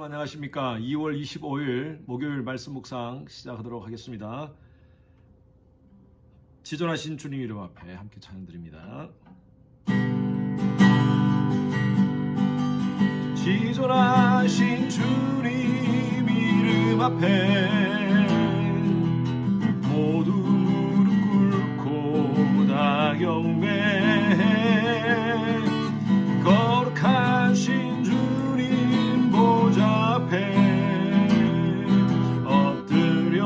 여러분 안녕하십니까? 2월 25일 목요일 말씀 묵상 시작하도록 하겠습니다. 지존하신 주님 이름 앞에 함께 찬양드립니다. 지존하신 주님 이름 앞에 모두 무릎 꿇고 다 경배해 거룩하신 주님 보좌 앞에 엎드려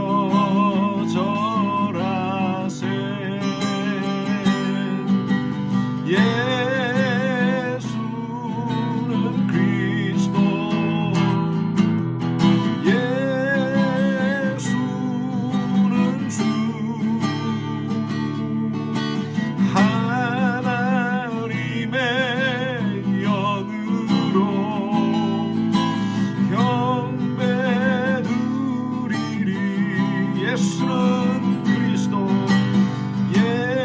절하세. 예수는 그리스도, 예수는 주, 하나님의 영으로 경배드리리. 예수는 그리스도, 예수는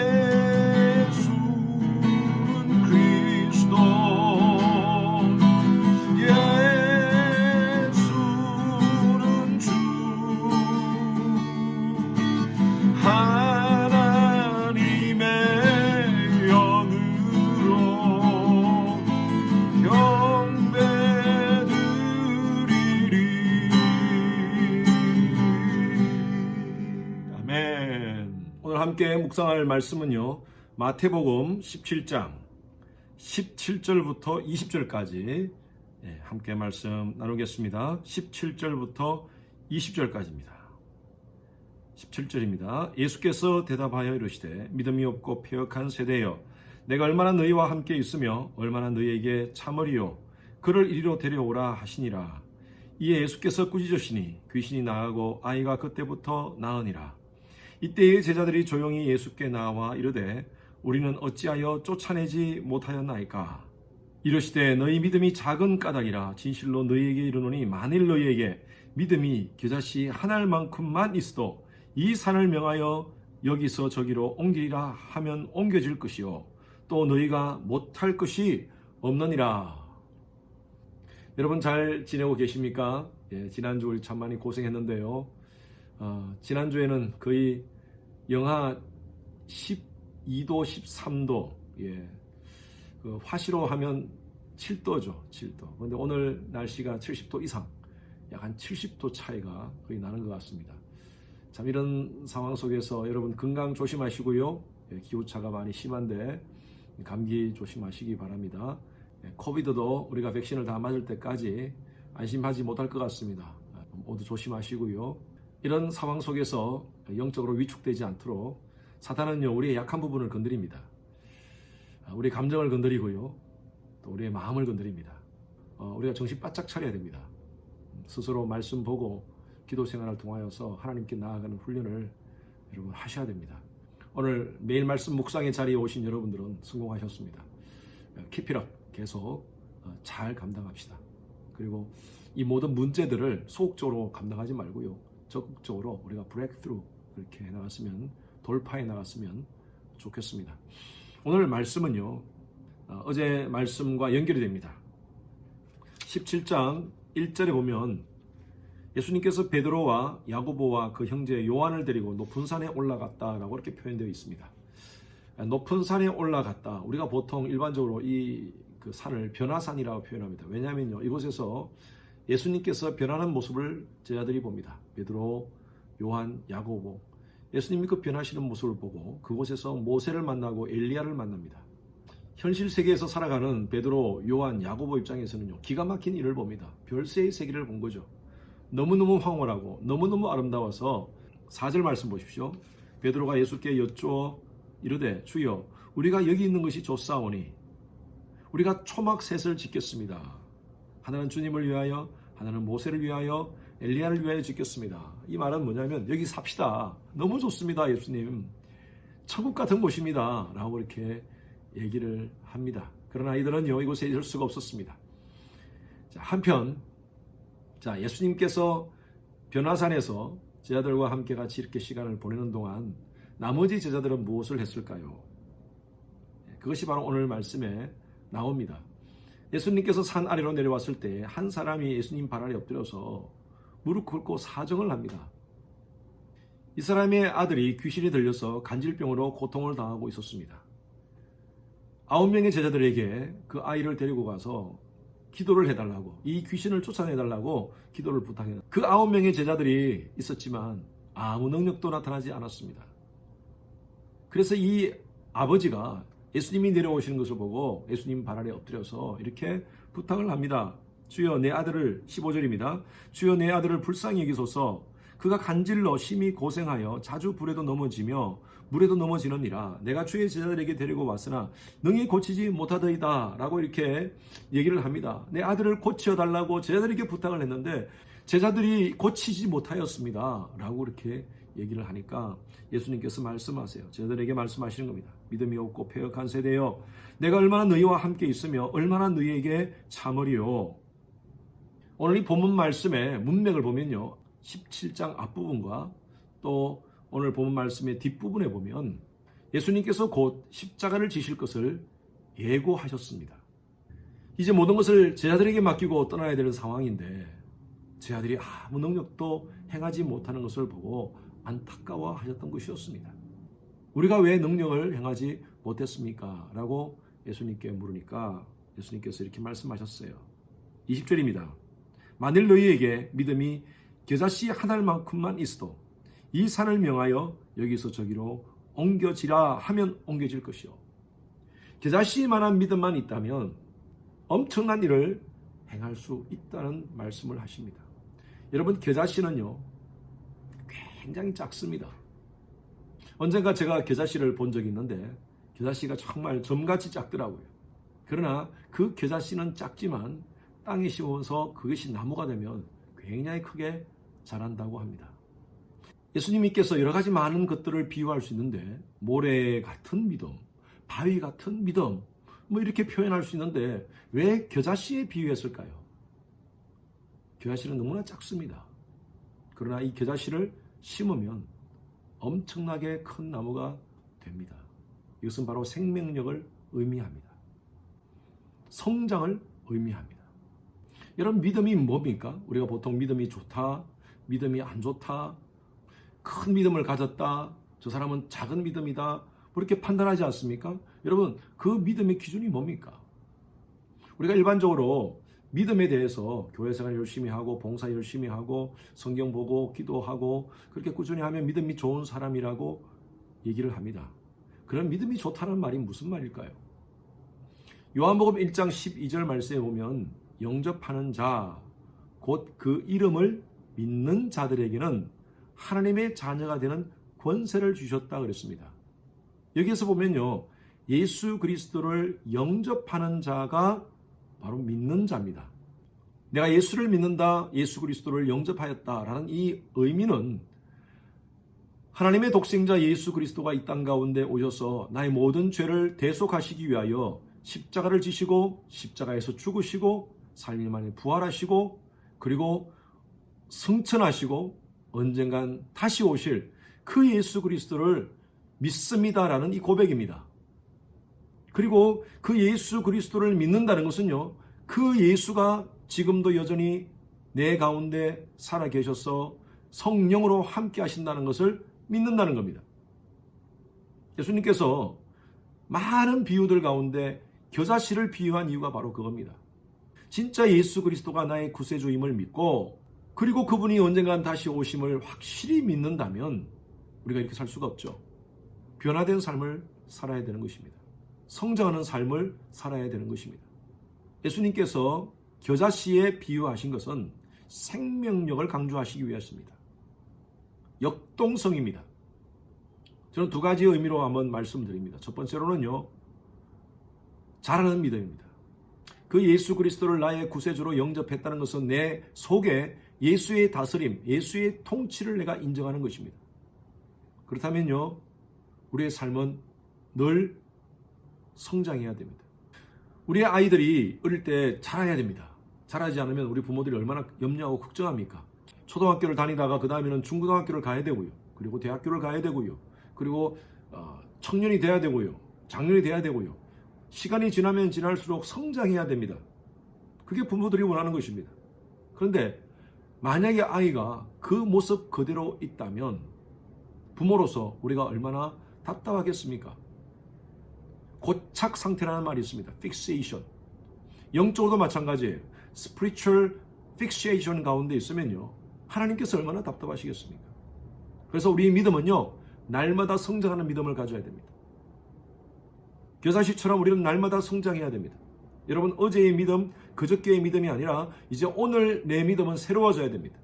그리스도, 예수는 주, 하나님의 영으로 경배드리리. 아멘. 오늘 함께 묵상할 말씀은요, 마태복음 17장 17절부터 20절까지 함께 말씀 나누겠습니다. 17절부터 20절까지입니다. 17절입니다. 예수께서 대답하여 이르시되 믿음이 없고 패역한 세대여, 내가 얼마나 너희와 함께 있으며 얼마나 너희에게 참으리요. 그를 이리로 데려오라 하시니라. 이에 예수께서 꾸짖으시니 귀신이 나가고 아이가 그때부터 나으니라. 이때의 제자들이 조용히 예수께 나와 이르되 우리는 어찌하여 쫓아내지 못하였나이까. 이르시되 너희 믿음이 작은 까닭이라. 진실로 너희에게 이르노니 만일 너희에게 믿음이 겨자씨 한 알만큼만 있어도 이 산을 명하여 여기서 저기로 옮기리라 하면 옮겨질 것이요 또 너희가 못할 것이 없느니라. 여러분 잘 지내고 계십니까? 지난주 우리 참 많이 고생했는데요. 지난주에는 거의 영하 12도, 13도, 그 화시로 하면 7도죠, 7도. 그런데 오늘 날씨가 70도 이상, 약 한 70도 차이가 거의 나는 것 같습니다. 참 이런 상황 속에서 여러분 건강 조심하시고요. 기후차가 많이 심한데 감기 조심하시기 바랍니다. 코비드도 우리가 백신을 다 맞을 때까지 안심하지 못할 것 같습니다. 모두 조심하시고요. 이런 상황 속에서 영적으로 위축되지 않도록 사탄은요, 우리의 약한 부분을 건드립니다. 우리의 감정을 건드리고요, 또 우리의 마음을 건드립니다. 우리가 정신 바짝 차려야 됩니다. 스스로 말씀 보고 기도 생활을 통하여서 하나님께 나아가는 훈련을 여러분 하셔야 됩니다. 오늘 매일 말씀 묵상의 자리에 오신 여러분들은 성공하셨습니다. Keep it up. 계속 잘 감당합시다. 그리고 이 모든 문제들을 소극적으로 감당하지 말고요, 적극적으로 우리가 브레이크스루 이렇게 나갔으면, 돌파해 나갔으면 좋겠습니다. 오늘 말씀은요, 어제 말씀과 연결이 됩니다. 17장 1절에 보면 예수님께서 베드로와 야고보와 그 형제 요한을 데리고 높은 산에 올라갔다라고 이렇게 표현되어 있습니다. 높은 산에 올라갔다. 우리가 보통 일반적으로 그 산을 변화산이라고 표현합니다. 왜냐하면요, 이곳에서 예수님께서 변하는 모습을 제자들이 봅니다. 베드로, 요한, 야고보. 예수님이 그 변하시는 모습을 보고 그곳에서 모세를 만나고 엘리야를 만납니다. 현실 세계에서 살아가는 베드로, 요한, 야고보 입장에서는요, 기가 막힌 일을 봅니다. 별세의 세계를 본 거죠. 너무너무 황홀하고 너무너무 아름다워서 4절 말씀 보십시오. 베드로가 예수께 여쭈어 이르되 주여, 우리가 여기 있는 것이 좋사오니 우리가 초막 셋을 짓겠습니다. 하나는 주님을 위하여, 하나는 모세를 위하여, 엘리야를 위하여 짓겠습니다. 이 말은 뭐냐면 여기 삽시다. 너무 좋습니다, 예수님. 천국 같은 곳입니다. 라고 이렇게 얘기를 합니다. 그러나 이들은요, 이곳에 있을 수가 없었습니다. 한편 예수님께서 변화산에서 제자들과 함께 같이 이렇게 시간을 보내는 동안 나머지 제자들은 무엇을 했을까요? 그것이 바로 오늘 말씀에 나옵니다. 예수님께서 산 아래로 내려왔을 때 한 사람이 예수님 발 아래 엎드려서 무릎 꿇고 사정을 합니다. 이 사람의 아들이 귀신이 들려서 간질병으로 고통을 당하고 있었습니다. 9명의 제자들에게 그 아이를 데리고 가서 기도를 해달라고, 이 귀신을 쫓아내달라고 기도를 부탁해요. 그 9명의 제자들이 있었지만 아무 능력도 나타나지 않았습니다. 그래서 이 아버지가 예수님이 내려오시는 것을 보고 예수님 발 아래 엎드려서 이렇게 부탁을 합니다. 주여 내 아들을, 15절입니다. 주여 내 아들을 불쌍히 여기소서. 그가 간질러 심히 고생하여 자주 불에도 넘어지며 물에도 넘어지느니라. 내가 주의 제자들에게 데리고 왔으나 능히 고치지 못하더이다 라고 이렇게 얘기를 합니다. 내 아들을 고쳐달라고 제자들에게 부탁을 했는데 제자들이 고치지 못하였습니다 라고 이렇게 얘기를 하니까 예수님께서 말씀하세요. 제자들에게 말씀하시는 겁니다. 믿음이 없고 패역한 세대여, 내가 얼마나 너희와 함께 있으며 얼마나 너희에게 참으리요. 오늘 이 본문 말씀의 문맥을 보면요, 17장 앞부분과 또 오늘 본문 말씀의 뒷부분에 보면 예수님께서 곧 십자가를 지실 것을 예고하셨습니다. 이제 모든 것을 제자들에게 맡기고 떠나야 되는 상황인데 제자들이 아무 능력도 행하지 못하는 것을 보고 안타까워하셨던 것이었습니다. 우리가 왜 능력을 행하지 못했습니까? 라고 예수님께 물으니까 예수님께서 이렇게 말씀하셨어요. 20절입니다. 만일 너희에게 믿음이 겨자씨 한 알만큼만 있어도 이 산을 명하여 여기서 저기로 옮겨지라 하면 옮겨질 것이요. 겨자씨만한 믿음만 있다면 엄청난 일을 행할 수 있다는 말씀을 하십니다. 여러분, 겨자씨는요 굉장히 작습니다. 언젠가 제가 겨자씨를 본 적이 있는데 겨자씨가 정말 점같이 작더라고요. 그러나 그 겨자씨는 작지만 땅에 심어서 그것이 나무가 되면 굉장히 크게 자란다고 합니다. 예수님께서 여러 가지 많은 것들을 비유할 수 있는데 모래 같은 믿음, 바위 같은 믿음 뭐 이렇게 표현할 수 있는데 왜 겨자씨에 비유했을까요? 겨자씨는 너무나 작습니다. 그러나 이 겨자씨를 심으면 엄청나게 큰 나무가 됩니다. 이것은 바로 생명력을 의미합니다. 성장을 의미합니다. 여러분, 믿음이 뭡니까? 우리가 보통 믿음이 좋다, 믿음이 안 좋다, 큰 믿음을 가졌다, 저 사람은 작은 믿음이다, 그렇게 판단하지 않습니까? 여러분, 그 믿음의 기준이 뭡니까? 우리가 일반적으로 믿음에 대해서 교회 생활 열심히 하고 봉사 열심히 하고 성경 보고 기도하고 그렇게 꾸준히 하면 믿음이 좋은 사람이라고 얘기를 합니다. 그런 믿음이 좋다는 말이 무슨 말일까요? 요한복음 1장 12절 말씀에 보면 영접하는 자, 곧 그 이름을 믿는 자들에게는 하나님의 자녀가 되는 권세를 주셨다 그랬습니다. 여기에서 보면요, 예수 그리스도를 영접하는 자가 바로 믿는 자입니다. 내가 예수를 믿는다, 예수 그리스도를 영접하였다라는 이 의미는 하나님의 독생자 예수 그리스도가 이 땅 가운데 오셔서 나의 모든 죄를 대속하시기 위하여 십자가를 지시고 십자가에서 죽으시고 3일 만에 부활하시고 그리고 승천하시고 언젠간 다시 오실 그 예수 그리스도를 믿습니다라는 이 고백입니다. 그리고 그 예수 그리스도를 믿는다는 것은요, 그 예수가 지금도 여전히 내 가운데 살아 계셔서 성령으로 함께 하신다는 것을 믿는다는 겁니다. 예수님께서 많은 비유들 가운데 겨자씨를 비유한 이유가 바로 그겁니다. 진짜 예수 그리스도가 나의 구세주임을 믿고 그리고 그분이 언젠간 다시 오심을 확실히 믿는다면 우리가 이렇게 살 수가 없죠. 변화된 삶을 살아야 되는 것입니다. 성장하는 삶을 살아야 되는 것입니다. 예수님께서 겨자씨에 비유하신 것은 생명력을 강조하시기 위해서입니다. 역동성입니다. 저는 두 가지 의미로 한번 말씀드립니다. 첫 번째로는요, 자라는 믿음입니다. 그 예수 그리스도를 나의 구세주로 영접했다는 것은 내 속에 예수의 다스림, 예수의 통치를 내가 인정하는 것입니다. 그렇다면요, 우리의 삶은 늘 성장해야 됩니다. 우리의 아이들이 어릴 때 자라야 됩니다. 자라지 않으면 우리 부모들이 얼마나 염려하고 걱정합니까? 초등학교를 다니다가 그 다음에는 중고등학교를 가야 되고요. 그리고 대학교를 가야 되고요. 그리고 청년이 돼야 되고요. 장년이 돼야 되고요. 시간이 지나면 지날수록 성장해야 됩니다. 그게 부모들이 원하는 것입니다. 그런데 만약에 아이가 그 모습 그대로 있다면 부모로서 우리가 얼마나 답답하겠습니까? 고착 상태라는 말이 있습니다. fixation. 영적으로도 마찬가지예요. spiritual fixation 가운데 있으면요, 하나님께서 얼마나 답답하시겠습니까? 그래서 우리의 믿음은요, 날마다 성장하는 믿음을 가져야 됩니다. 겨자씨처럼 우리는 날마다 성장해야 됩니다. 여러분, 어제의 믿음, 그저께의 믿음이 아니라 이제 오늘 내 믿음은 새로워져야 됩니다.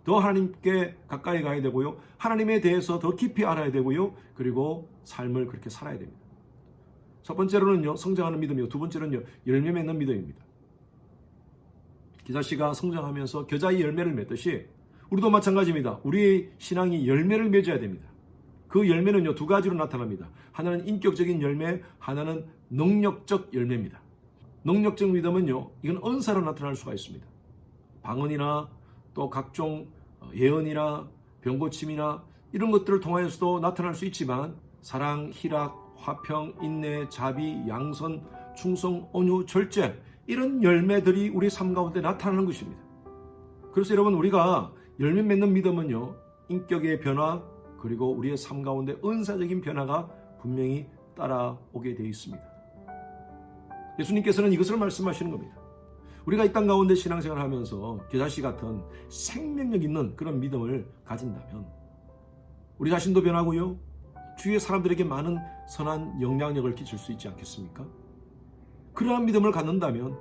더 하나님께 가까이 가야 되고요, 하나님에 대해서 더 깊이 알아야 되고요, 그리고 삶을 그렇게 살아야 됩니다. 첫 번째로는요, 성장하는 믿음이고, 두 번째로는요, 열매 맺는 믿음입니다. 겨자씨가 성장하면서 겨자의 열매를 맺듯이 우리도 마찬가지입니다. 우리의 신앙이 열매를 맺어야 됩니다. 그 열매는요, 두 가지로 나타납니다. 하나는 인격적인 열매, 하나는 능력적 열매입니다. 능력적 믿음은요, 이건 은사로 나타날 수가 있습니다. 방언이나 또 각종 예언이나 병고침이나 이런 것들을 통하여서도 나타날 수 있지만, 사랑, 희락, 화평, 인내, 자비, 양선, 충성, 온유, 절제, 이런 열매들이 우리 삶 가운데 나타나는 것입니다. 그래서 여러분, 우리가 열매 맺는 믿음은요, 인격의 변화, 그리고 우리의 삶 가운데 은사적인 변화가 분명히 따라오게 되어 있습니다. 예수님께서는 이것을 말씀하시는 겁니다. 우리가 이 땅 가운데 신앙생활을 하면서 겨자씨 같은 생명력 있는 그런 믿음을 가진다면 우리 자신도 변하고요, 주위의 사람들에게 많은 선한 영향력을 끼칠 수 있지 않겠습니까? 그러한 믿음을 갖는다면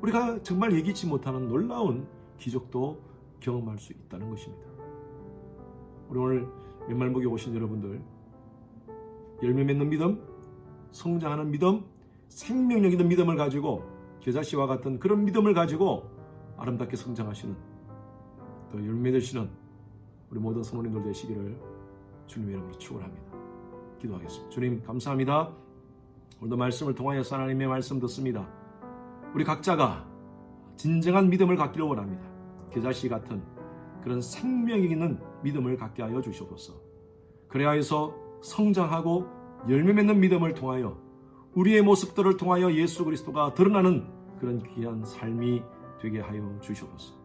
우리가 정말 예기치 못하는 놀라운 기적도 경험할 수 있다는 것입니다. 우리 오늘 맨말목에 오신 여러분들, 열매 맺는 믿음, 성장하는 믿음, 생명력 있는 믿음을 가지고, 겨자씨와 같은 그런 믿음을 가지고 아름답게 성장하시는, 또 열매 되시는 우리 모든 성도님들 되시기를 주님의 이름으로 축원합니다. 기도하겠습니다. 주님, 감사합니다. 오늘도 말씀을 통하여서 하나님의 말씀 듣습니다. 우리 각자가 진정한 믿음을 갖기를 원합니다. 겨자씨 같은 그런 생명 있는 믿음을 갖게 하여 주시옵소서. 그래야 해서 성장하고 열매 맺는 믿음을 통하여 우리의 모습들을 통하여 예수 그리스도가 드러나는 그런 귀한 삶이 되게 하여 주시옵소서.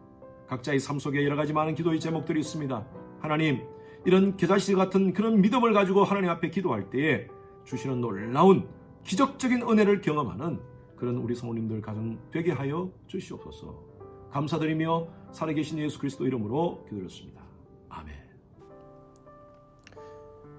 각자의 삶 속에 여러 가지 많은 기도의 제목들이 있습니다. 하나님, 이런 겨자씨 같은 그런 믿음을 가지고 하나님 앞에 기도할 때에 주시는 놀라운 기적적인 은혜를 경험하는 그런 우리 성도님들 가정 되게 하여 주시옵소서. 감사드리며 살아계신 예수 그리스도 이름으로 기도드렸습니다. 아멘.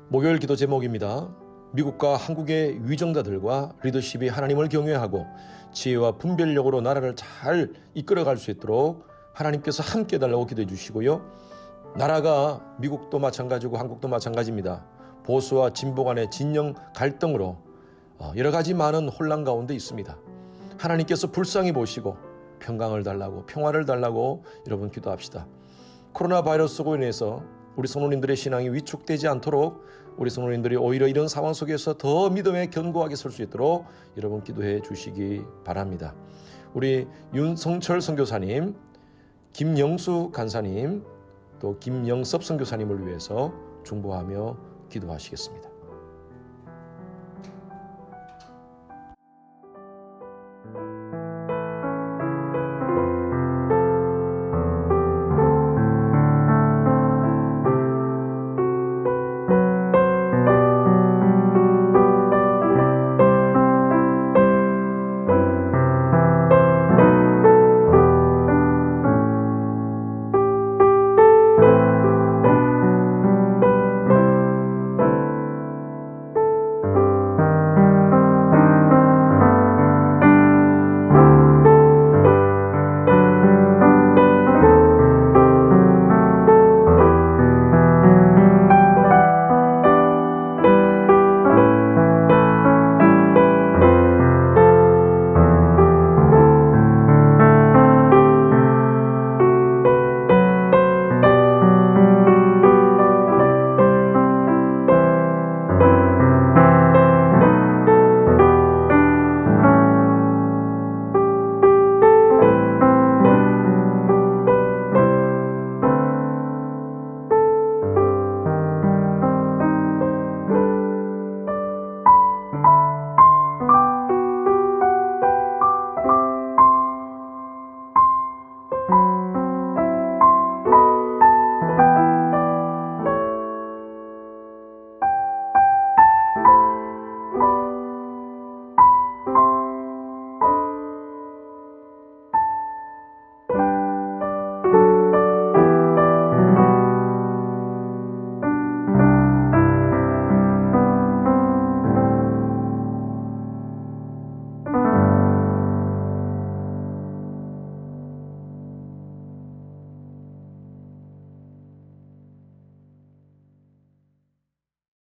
목요일 기도 제목입니다. 미국과 한국의 위정자들과 리더십이 하나님을 경외하고 지혜와 분별력으로 나라를 잘 이끌어갈 수 있도록 하나님께서 함께 해달라고 기도해 주시고요. 나라가 미국도 마찬가지고 한국도 마찬가지입니다. 보수와 진보 간의 진영 갈등으로 여러 가지 많은 혼란 가운데 있습니다. 하나님께서 불쌍히 보시고 평강을 달라고, 평화를 달라고 여러분 기도합시다. 코로나 바이러스로 인해서 우리 성도님들의 신앙이 위축되지 않도록, 우리 성도님들이 오히려 이런 상황 속에서 더 믿음에 견고하게 설 수 있도록 여러분 기도해 주시기 바랍니다. 우리 윤성철 선교사님, 김영수 간사님, 또 김영섭 선교사님을 위해서 중보하며 기도하시겠습니다.